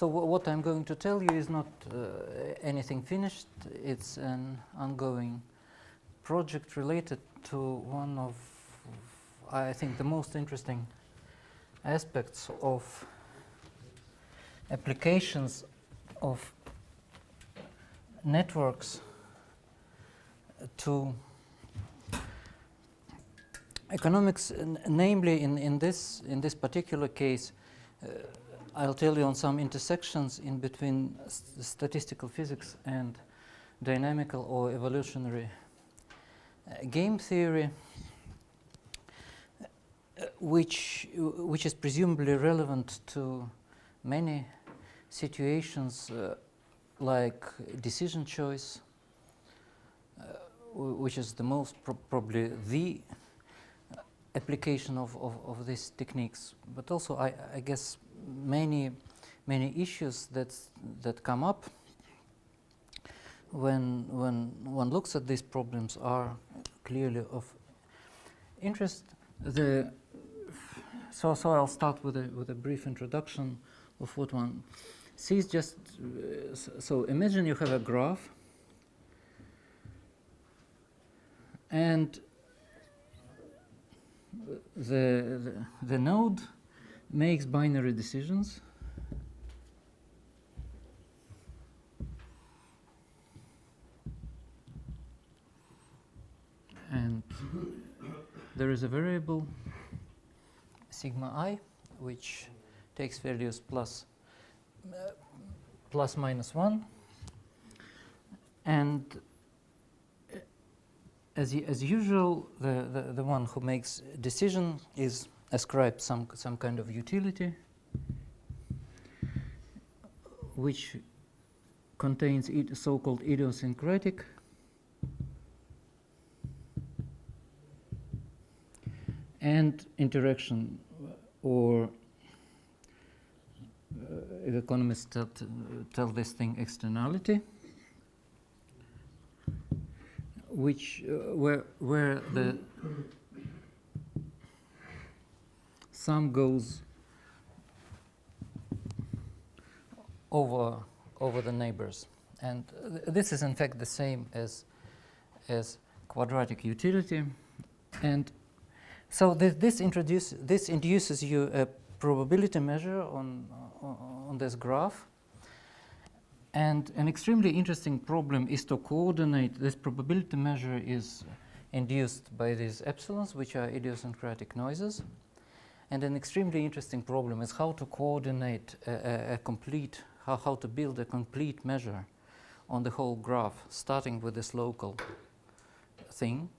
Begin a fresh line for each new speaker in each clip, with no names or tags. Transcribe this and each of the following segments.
what I'm going to tell you is not anything finished. It's an ongoing project related to one of, I think, the most interesting aspects of applications of networks to economics, namely in this particular case. I'll tell you on some intersections in between statistical physics and dynamical or evolutionary game theory, which is presumably relevant to many situations like decision choice, which is the most probably the application of these techniques, but also I guess many issues that come up when one looks at these problems are clearly of interest. So I'll start with a brief introduction of what one sees. Just so imagine you have a graph, and the node makes binary decisions, and there is a variable sigma I which takes values plus minus 1, and as usual, the one who makes decision is ascribed some kind of utility, which contains so-called idiosyncratic and interaction, or economists tell this thing externality, which where the sum goes over the neighbors, and this is in fact the same as quadratic utility. And so this induces you a probability measure on this graph. And an extremely interesting problem is to coordinate this probability measure is induced by these epsilons, which are idiosyncratic noises. And an extremely interesting problem is how to coordinate a complete, how to build a complete measure on the whole graph, starting with this local thing.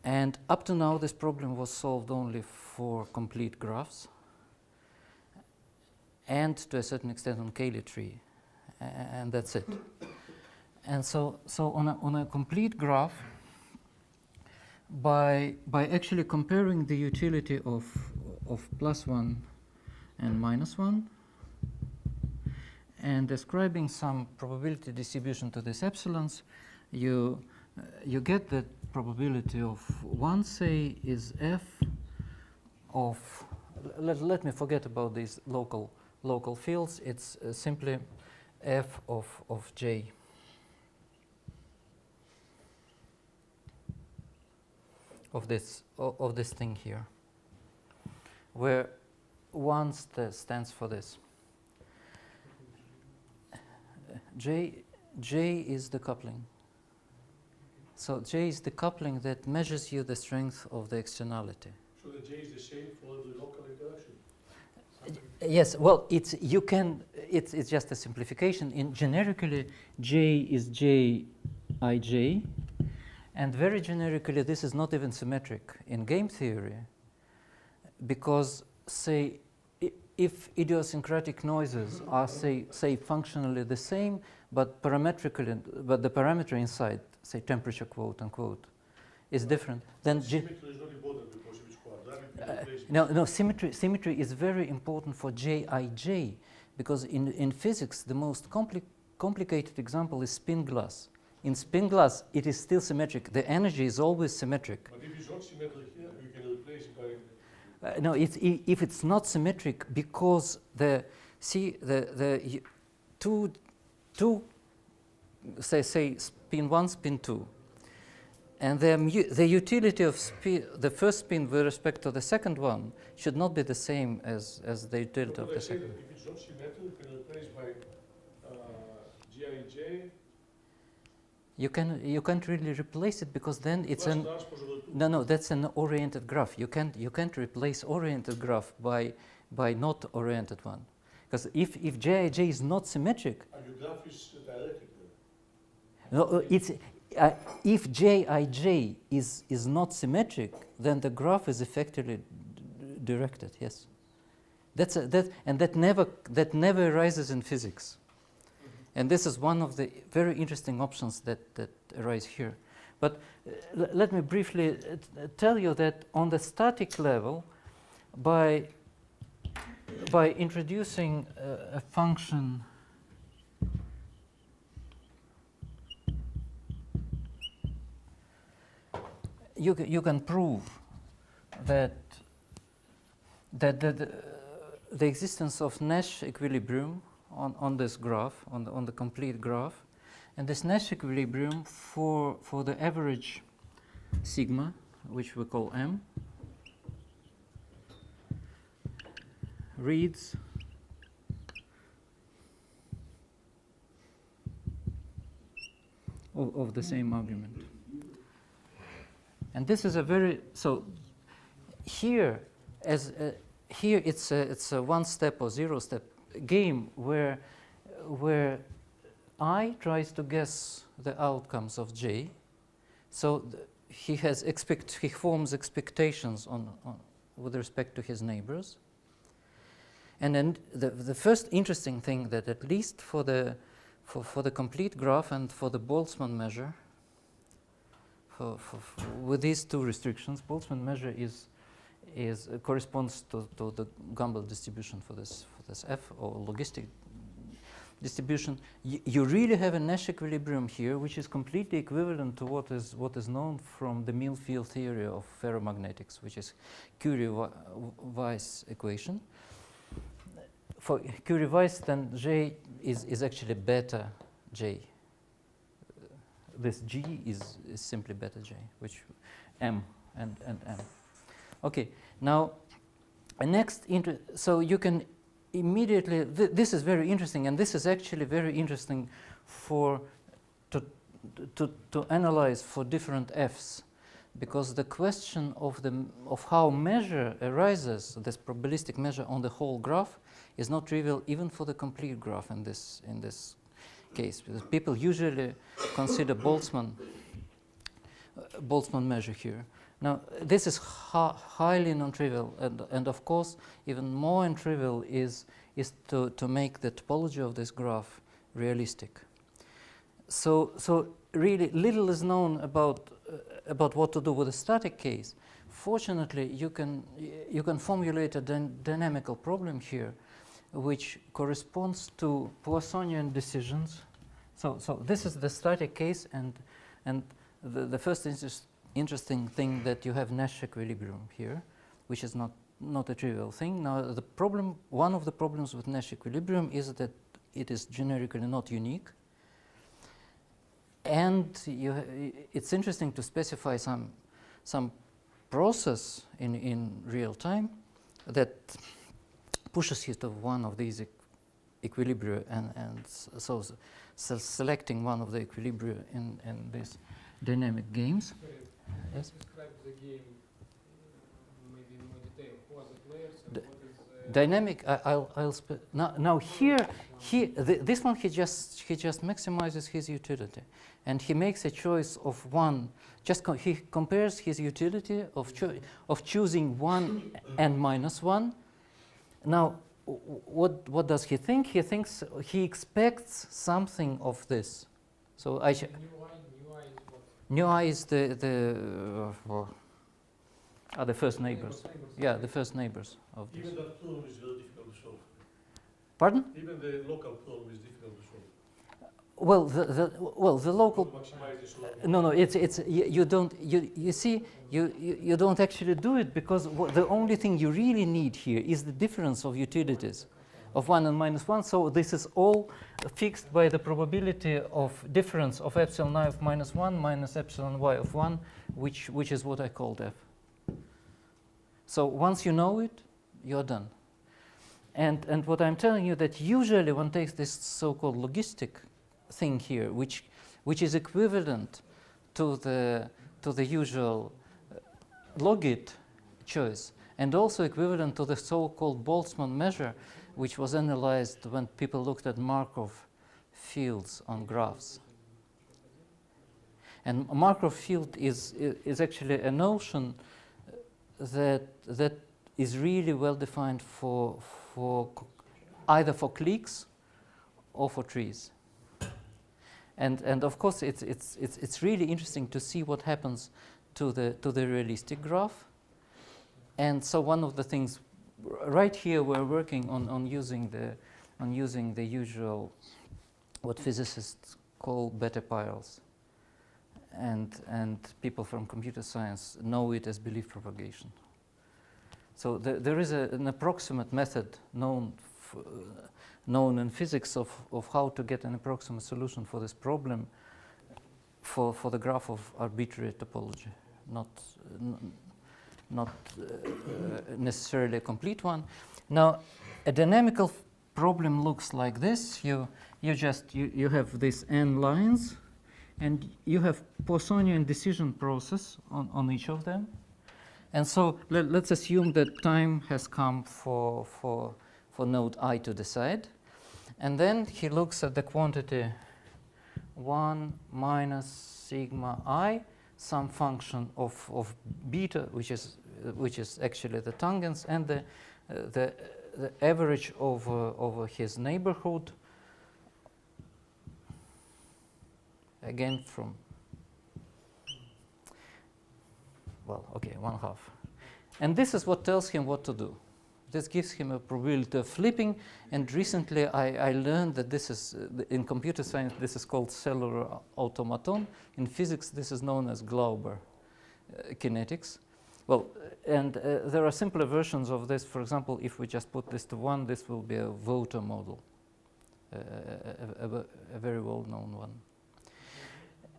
And up to now, this problem was solved only for complete graphs, and to a certain extent on Cayley tree, and that's it. And so on a complete graph, by actually comparing the utility of +1 and -1, and ascribing some probability distribution to these epsilons, you get that probability of 1, say, is f of, let me forget about these local fields. It's simply f of j. Of this thing here, where 1 stands for this. J is the coupling. So J is the coupling that measures you the strength of the externality.
So the J is the same for the local interaction?
Yes, well, it's just a simplification. Generically, J is Jij, and very generically, this is not even symmetric in game theory, because, say, if idiosyncratic noises are, say functionally the same, but the parameter inside, say temperature, quote unquote, is different, then
symmetry is not important because it's quadratic.
no, symmetry is very important for Jij, because in physics the most complicated example is spin glass. In spin glass, it is still symmetric. The energy is always symmetric.
But if it's not symmetric here, you can replace it by...
No, if it's not symmetric because the see two say spin 1, spin 2, and the utility of the first spin with respect to the second one should not be the same as the utility of the second.
If it's not symmetric, you can replace by Gij.
You can't really replace it because then it's
Plus
an
transposable two.
no, that's an oriented graph. You can't replace oriented graph by not oriented one, because if Jij is not symmetric,
And your graph is directed then.
no, it's if Jij is not symmetric, then the graph is effectively directed. Yes, that never arises in physics. And this is one of the very interesting options that arise here. But let me briefly tell you that on the static level, by introducing a function you can prove that the existence of Nash equilibrium on this graph, on the complete graph, and this Nash equilibrium for the average sigma, which we call M, reads of the same argument. And this is a very here it's a one step or zero step game where I tries to guess the outcomes of J. So he forms expectations on with respect to his neighbors. And then the first interesting thing that at least for the complete graph and for the Boltzmann measure, with these two restrictions, Boltzmann measure corresponds to the Gumbel distribution for this F or logistic distribution. You really have a Nash equilibrium here, which is completely equivalent to what is known from the Mill field theory of ferromagnetics, which is Curie-Weiss equation. For Curie-Weiss, then J is actually beta J. This G is simply beta J, which M and M. Okay, now so you can immediately, this is very interesting, and this is actually very interesting to analyze for different Fs, because the question of how measure arises, this probabilistic measure on the whole graph, is not trivial even for the complete graph in this case, because people usually consider Boltzmann measure here. Now, this is highly non-trivial, and of course, even more non-trivial is to make the topology of this graph realistic. So really, little is known about what to do with a static case. Fortunately, you can formulate a dynamical problem here, which corresponds to Poissonian decisions. So this is the static case, and the first interesting thing that you have Nash equilibrium here, which is not a trivial thing. Now the problem, one of the problems with Nash equilibrium is that it is generically not unique, and it's interesting to specify some process in real time that pushes you to one of these equilibria, and so selecting one of the equilibria in these dynamic games. Yes?
Describe the game maybe in more detail. Who are the players and what is
dynamic? Now here this one he just maximizes his utility, and he makes a choice of one. He compares his utility of choosing 1 and -1. Now, what does he think? He expects something of this. So New I is the first neighbors. Yeah, the first neighbors of this.
Even that problem is very difficult to solve.
Pardon?
Even the local problem is difficult to solve.
Well, the local.
Maximize this local.
No. It's you don't you don't actually do it, because the only thing you really need here is the difference of utilities. of 1 and minus 1. So this is all fixed by the probability of difference of epsilon I of minus 1 minus epsilon y of 1, which is what I called f. So once you know it, you're done. And what I'm telling you that usually one takes this so-called logistic thing here, which is equivalent to the usual logit choice, and also equivalent to the so-called Boltzmann measure, which was analyzed when people looked at Markov fields on graphs. And Markov field is actually a notion that is really well defined for either for cliques or for trees. And of course it's really interesting to see what happens to the realistic graph. And so one of the things right here we're working on using the usual what physicists call beta pirals, and people from computer science know it as belief propagation. So there is an approximate method known in physics of how to get an approximate solution for this problem for the graph of arbitrary topology, not necessarily a complete one. Now, a dynamical problem looks like this. You have these n lines, and you have Poissonian decision process on each of them. And so let's assume that time has come for node I to decide. And then he looks at the quantity 1 minus sigma I, some function of beta, which is actually the tangents, and the average over his neighborhood, again from, well, okay, 1/2. And this is what tells him what to do. This gives him a probability of flipping. And recently I learned that this is, in computer science, this is called cellular automaton. In physics, this is known as Glauber kinetics. Well, and there are simpler versions of this. For example, if we just put this to 1, this will be a Voter model, a very well-known one.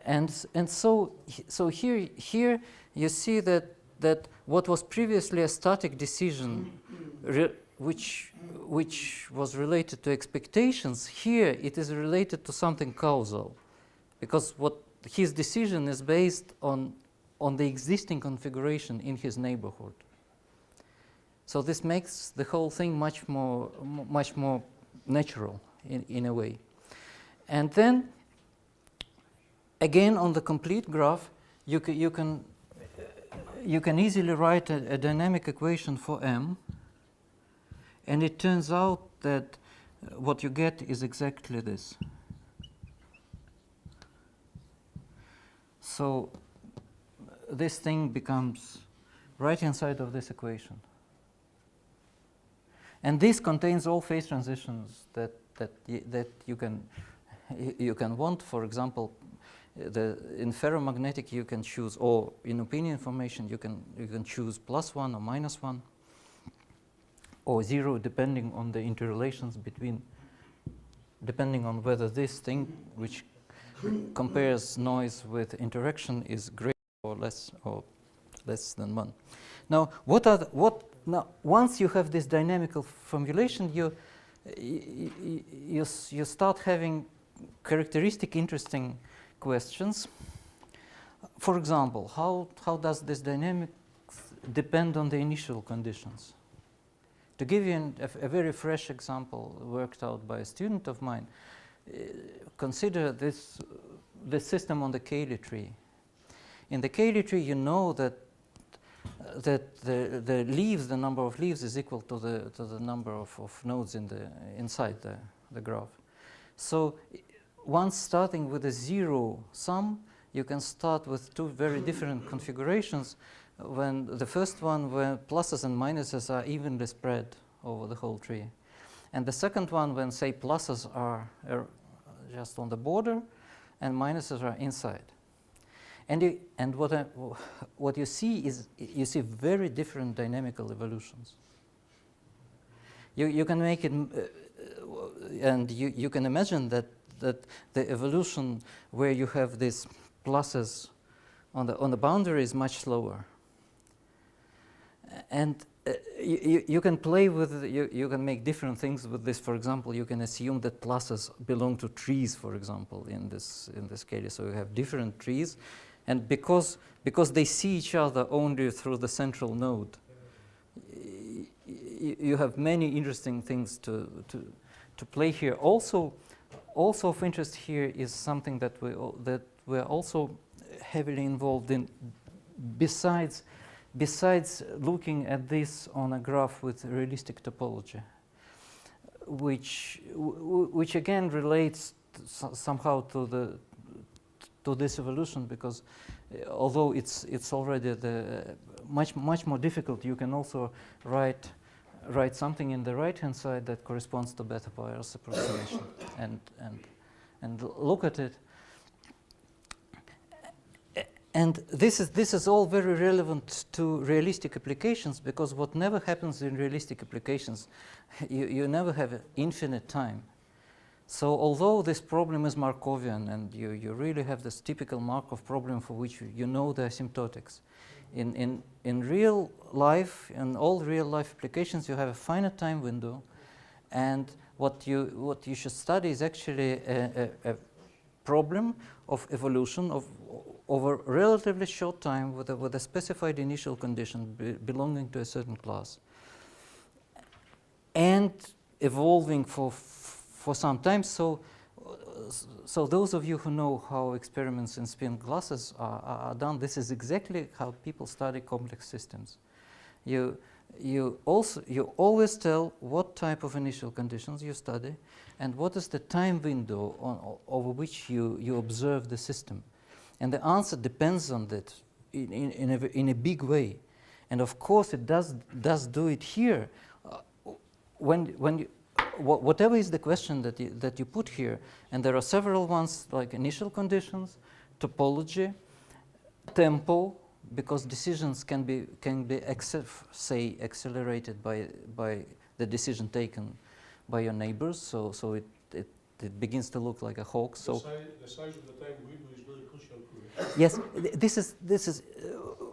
And so here you see that what was previously a static decision, which was related to expectations, here it is related to something causal, because what his decision is based on the existing configuration in his neighborhood. So this makes the whole thing much more natural in a way. And then again, on the complete graph, you can easily write a dynamic equation for M, and it turns out that what you get is exactly this. So this thing becomes right inside of this equation. And this contains all phase transitions that you can want. For example, in ferromagnetic you can choose, or in opinion information you can choose +1 or -1 or 0, depending on the interrelations depending on whether this thing which compares noise with interaction is greater or less than 1. Now, once you have this dynamical formulation, you start having characteristic interesting questions. For example, how does this dynamics depend on the initial conditions? To give you a very fresh example worked out by a student of mine, consider this system on the Cayley tree. In the Cayley tree, you know that the leaves, the number of leaves, is equal to the number of nodes inside the graph. So once starting with a 0 sum, you can start with two very different configurations. When the first one, where pluses and minuses are evenly spread over the whole tree, and the second one, when say pluses are just on the border and minuses are inside. And what you see is very different dynamical evolutions. you can make it, and you can imagine that the evolution where you have these pluses on the boundary is much slower. And you can play with, you can make different things with this. For example, you can assume that pluses belong to trees, for example, in this case. So you have different trees, and because they see each other only through the central node, you have many interesting things to play here. Also of interest here is something that we're also heavily involved in, besides looking at this on a graph with realistic topology, which again relates somehow to this evolution, because although it's already much more difficult, you can also write something in the right-hand side that corresponds to beta-Poyar's approximation and look at it. And this is all very relevant to realistic applications, because what never happens in realistic applications, you never have infinite time. So although this problem is Markovian, and you really have this typical Markov problem for which you know the asymptotics, in real life, in all real life applications, you have a finite time window, and what you should study is actually a problem of evolution over a relatively short time with a specified initial condition belonging to a certain class, and evolving for some time. So those of you who know how experiments in spin glasses are done, this is exactly how people study complex systems. You always tell what type of initial conditions you study and what is the time window over which you observe the system. And the answer depends on that in a big way. And of course it does do it here. Whatever is the question that you put here, and there are several ones like initial conditions, topology, tempo, because decisions can be accelerated by the decision taken by your neighbors. So it begins to look like a hawk. So
the size of the time window is very crucial too.
yes,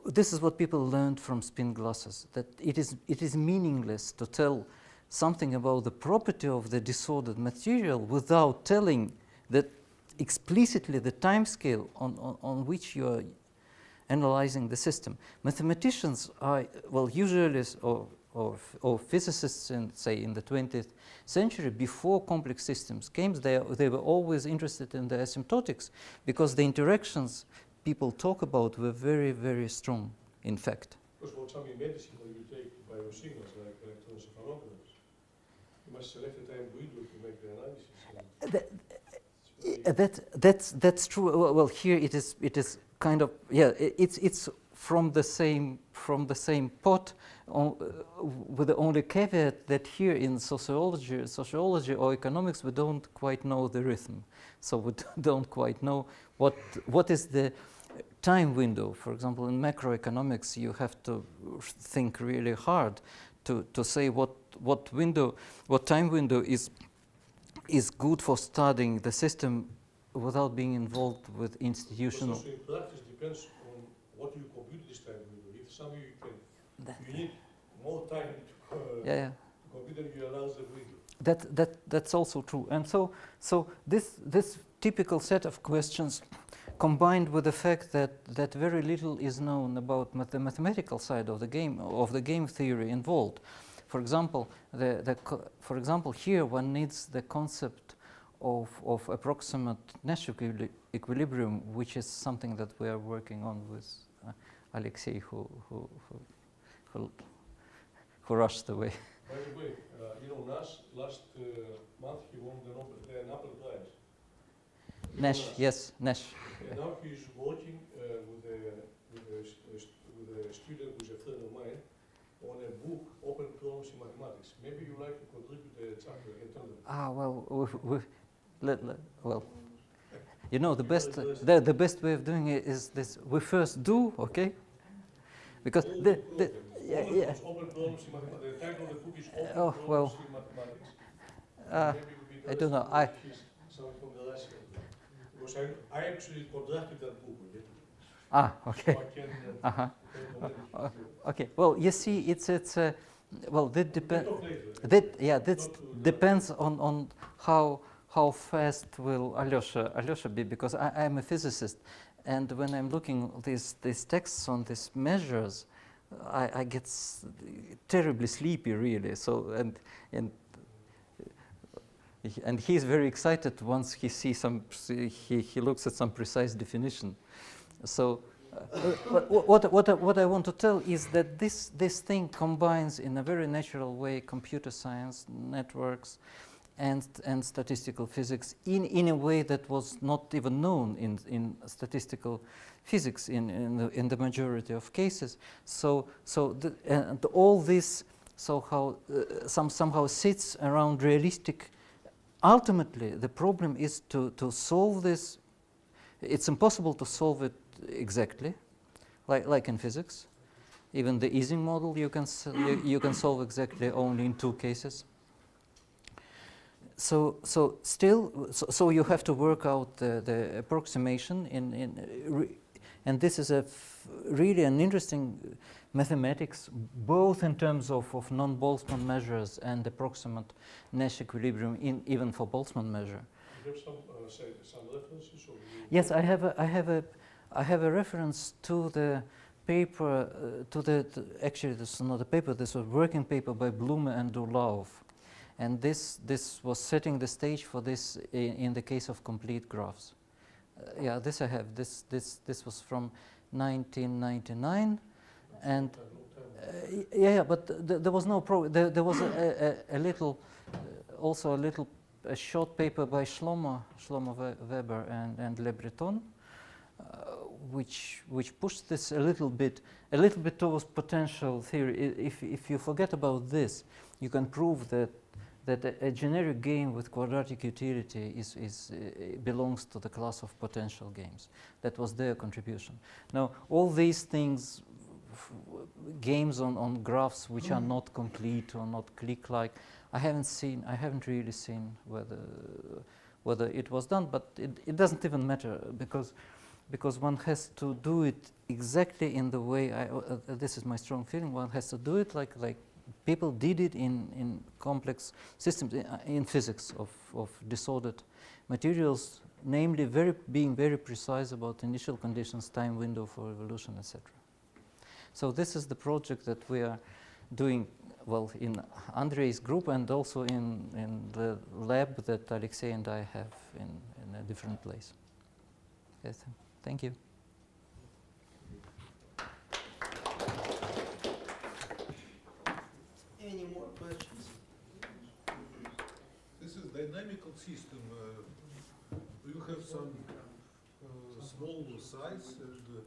this is what people learned from spin glasses, that it is meaningless to tell something about the property of the disordered material without telling that explicitly the time scale on which you are analyzing the system. Mathematicians are, well, usually, or physicists in the 20th century, before complex systems came, they were always interested in the asymptotics, because the interactions people talk about were very, very strong, in fact.
Because for example, in medicine, when you take biosignals like electroencephalograms, you must select the time window to make the analysis.
That's true. Well, here it is kind of, yeah, it's from the same pot, with the only caveat that here in sociology or economics, we don't quite know the rhythm, so we don't quite know what is the time window. For example, in macroeconomics, you have to think really hard to say what time window is good for studying the system without being involved with institutional.
Also in practice depends on what you compute this time window. If some you need more time to compute, then you allow the window.
That's also true. And so this typical set of questions, combined with the fact that very little is known about the mathematical side of the game theory involved. For example, here one needs the concept of approximate Nash equilibrium, which is something that we are working on with Alexei, who rushed away.
By the way, Nash last month he won the Nobel Prize.
Nash, yes, Nash.
And now he is working with a student who is a friend of mine on a book, Open Problems in Mathematics. Maybe you like to contribute the chapter and tell them.
Well, you know, the best way of doing it is this: we first do, okay? Because
It's open problems in mathematics. The title of the book is Open
Oh,
Problems
well,
in Mathematics.
I
Maybe it would be
don't know.
something from the last year. Because I actually contracted that book with it.
Okay.
So I can
Uh-huh.
recommend it.
Okay. Well, you see, it's well, that depends.
We'll talk later.
That depends on how fast will Alyosha be, because I'm a physicist, and when I'm looking these texts on these measures, I get terribly sleepy, really. So and he's very excited once he sees he looks at some precise definition. So what I want to tell is that this thing combines in a very natural way computer science, networks, and statistical physics in a way that was not even known in statistical physics in the majority of cases. So all this somehow sits around realistic. Ultimately, the problem is to solve this. It's impossible to solve it exactly, like in physics. Even the Ising model you can solve exactly only in 2 cases. So you have to work out the approximation and this is really an interesting mathematics, both in terms of non-Boltzmann measures and approximate Nash equilibrium even for Boltzmann measure.
You have some references? Or
yes, I have a reference to the paper, actually this is not a paper, this was a working paper by Blume and Durlauf. And this was setting the stage for this in the case of complete graphs. Yeah, this I have. This was from 1999, and yeah, but there was no there was a little, also a short paper by Shlomo Weber and Le Breton, which pushed this a little bit towards potential theory. If you forget about this, you can prove that a generic game with quadratic utility belongs to the class of potential games. That was their contribution. Now, all these things, games on graphs which are not complete or not clique-like, I haven't really seen whether it was done, but it doesn't even matter because one has to do it exactly in the way this is my strong feeling. One has to do it like people did it in complex systems in physics of disordered materials, namely being very precise about initial conditions, time window for evolution, etc. So this is the project that we are doing, well, in Andrei's group and also in the lab that Alexei and I have in a different place. Yes, thank you.
Any more questions?
This is dynamical system. Do you have some small size and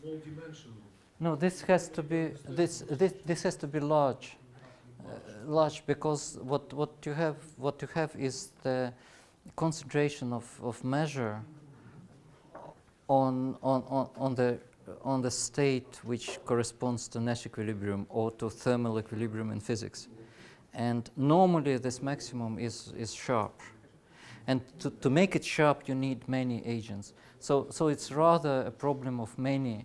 small dimension?
No, this has to be this has to be large, large, because what you have is the concentration of measure on the state which corresponds to Nash equilibrium or to thermal equilibrium in physics. And normally this maximum is sharp. And to make it sharp, you need many agents. So it's rather a problem of many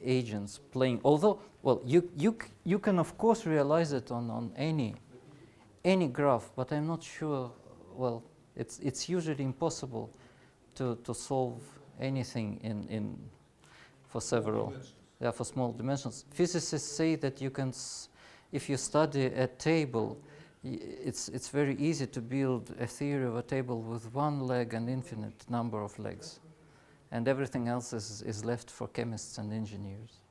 agents playing. Although, well, you can of course realize it on any graph, but I'm not sure. Well, it's usually impossible to solve anything in for several, for small dimensions. Physicists say that you can, if you study a table, it's very easy to build a theory of a table with one leg and infinite number of legs, and everything else is left for chemists and engineers.